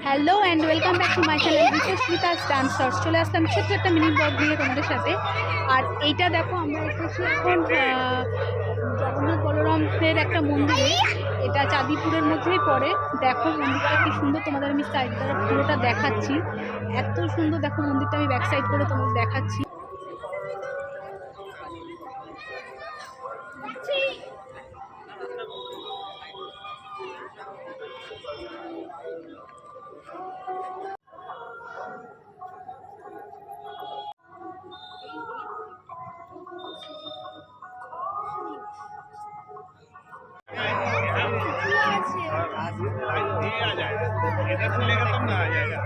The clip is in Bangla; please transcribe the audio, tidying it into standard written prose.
Hello and welcome back to my channel বিশ্বস্মিতাস ডান্স শর্টস। চলে আসলাম ছোট্ট একটা মিনি ব্লগ নিয়ে তোমাদের সাথে। আর এইটা দেখো, আমরা এসেছি এখন জগন্নাথ বলরামের একটা মন্দিরে। এটা চাঁদিপুরের মধ্যেই পড়ে। দেখো মন্দিরটা কি সুন্দর, তোমাদের আমি সাইডটা পুরোটা দেখাচ্ছি। এত সুন্দর দেখো মন্দিরটা, আমি ব্যাক সাইড করে তোমাদের দেখাচ্ছি। आ जाएगा, इधर से लेगा तब ना आ जाएगा।